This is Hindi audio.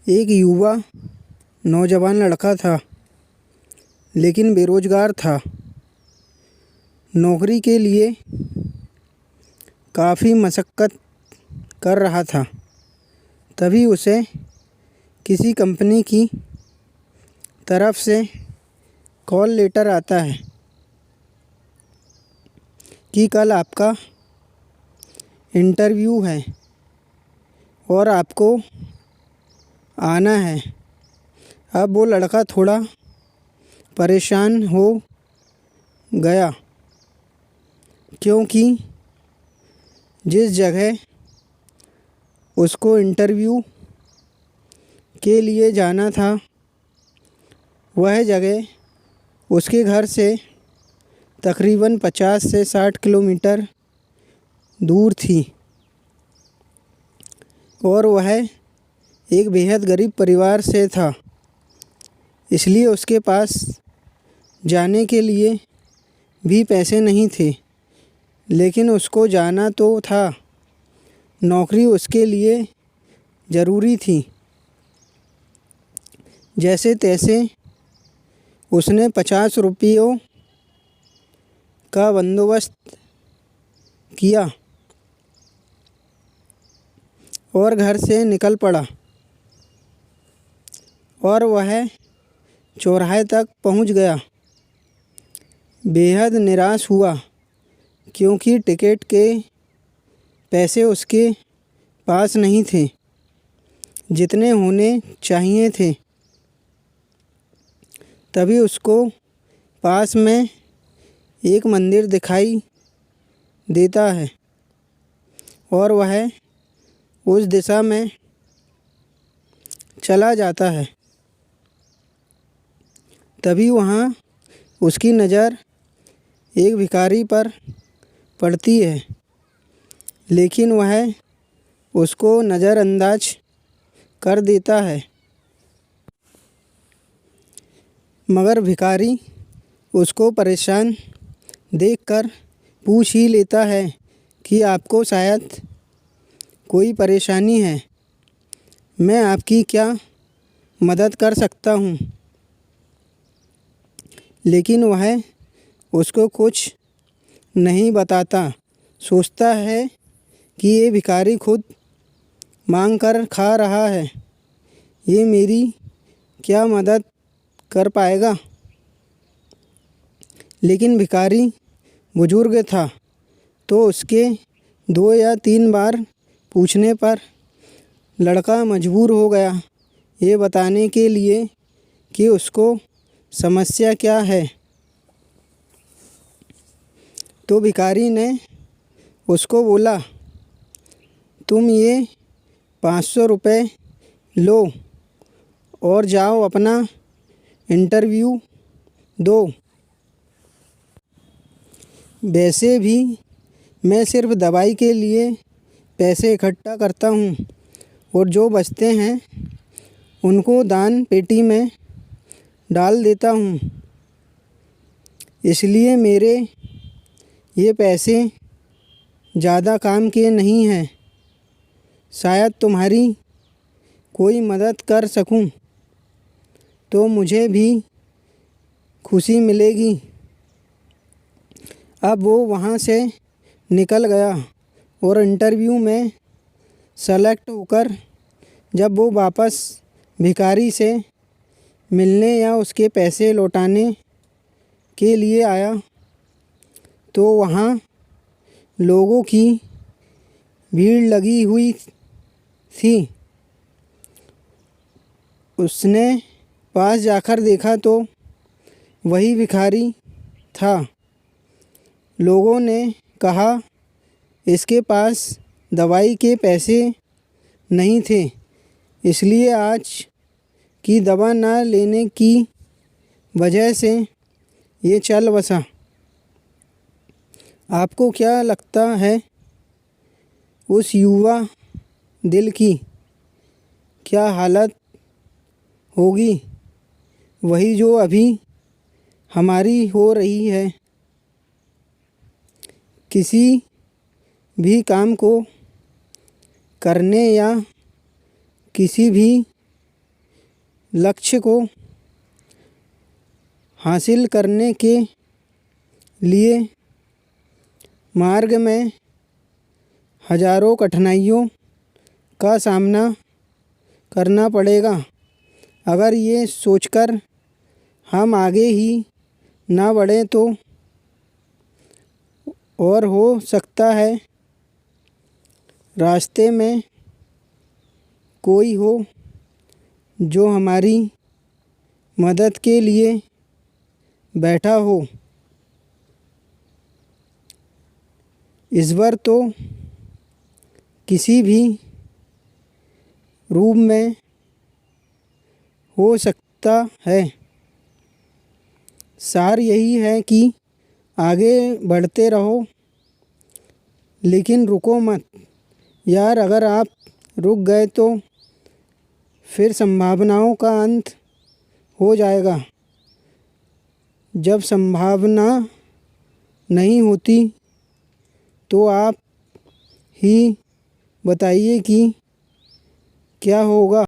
एक युवा नौजवान लड़का था, लेकिन बेरोजगार था। नौकरी के लिए काफ़ी मशक्क़त कर रहा था। तभी उसे किसी कंपनी की तरफ से कॉल लेटर आता है कि कल आपका इंटरव्यू है और आपको आना है। अब वो लड़का थोड़ा परेशान हो गया, क्योंकि जिस जगह उसको इंटरव्यू के लिए जाना था वह जगह उसके घर से तकरीबन 50 से 60 किलोमीटर दूर थी और वह एक बेहद गरीब परिवार से था। इसलिए उसके पास जाने के लिए भी पैसे नहीं थे, लेकिन उसको जाना तो था। नौकरी उसके लिए ज़रूरी थी। जैसे तैसे उसने 50 रुपयों का बंदोबस्त किया और घर से निकल पड़ा और वह चौराहे तक पहुंच गया। बेहद निराश हुआ, क्योंकि टिकट के पैसे उसके पास नहीं थे जितने होने चाहिए थे। तभी उसको पास में एक मंदिर दिखाई देता है और वह उस दिशा में चला जाता है। तभी वहाँ उसकी नज़र एक भिखारी पर पड़ती है, लेकिन वह उसको नज़रअंदाज कर देता है। मगर भिखारी उसको परेशान देखकर पूछ ही लेता है कि आपको शायद कोई परेशानी है, मैं आपकी क्या मदद कर सकता हूँ। लेकिन वह उसको कुछ नहीं बताता। सोचता है कि ये भिखारी खुद मांग कर खा रहा है, ये मेरी क्या मदद कर पाएगा। लेकिन भिखारी बुजुर्ग था, तो उसके 2 या 3 बार पूछने पर लड़का मजबूर हो गया ये बताने के लिए कि उसको समस्या क्या है। तो भिखारी ने उसको बोला, तुम ये 500 रुपये लो और जाओ अपना इंटरव्यू दो। वैसे भी मैं सिर्फ दवाई के लिए पैसे इकट्ठा करता हूँ और जो बचते हैं उनको दान पेटी में डाल देता हूँ। इसलिए मेरे ये पैसे ज़्यादा काम के नहीं हैं। शायद तुम्हारी कोई मदद कर सकूं तो मुझे भी खुशी मिलेगी। अब वो वहाँ से निकल गया और इंटरव्यू में सेलेक्ट होकर जब वो वापस भिखारी से मिलने या उसके पैसे लौटाने के लिए आया, तो वहाँ लोगों की भीड़ लगी हुई थी। उसने पास जाकर देखा तो वही भिखारी था। लोगों ने कहा, इसके पास दवाई के पैसे नहीं थे, इसलिए आज की दवा न लेने की वजह से ये चल बसा। आपको क्या लगता है उस युवा दिल की क्या हालत होगी? वही जो अभी हमारी हो रही है। किसी भी काम को करने या किसी भी लक्ष्य को हासिल करने के लिए मार्ग में हजारों कठिनाइयों का सामना करना पड़ेगा। अगर ये सोचकर हम आगे ही ना बढ़ें तो और हो सकता है रास्ते में कोई हो जो हमारी मदद के लिए बैठा हो। इस बार तो किसी भी रूप में हो सकता है। सार यही है कि आगे बढ़ते रहो, लेकिन रुको मत यार। अगर आप रुक गए तो फिर संभावनाओं का अंत हो जाएगा। जब संभावना नहीं होती तो आप ही बताइए कि क्या होगा।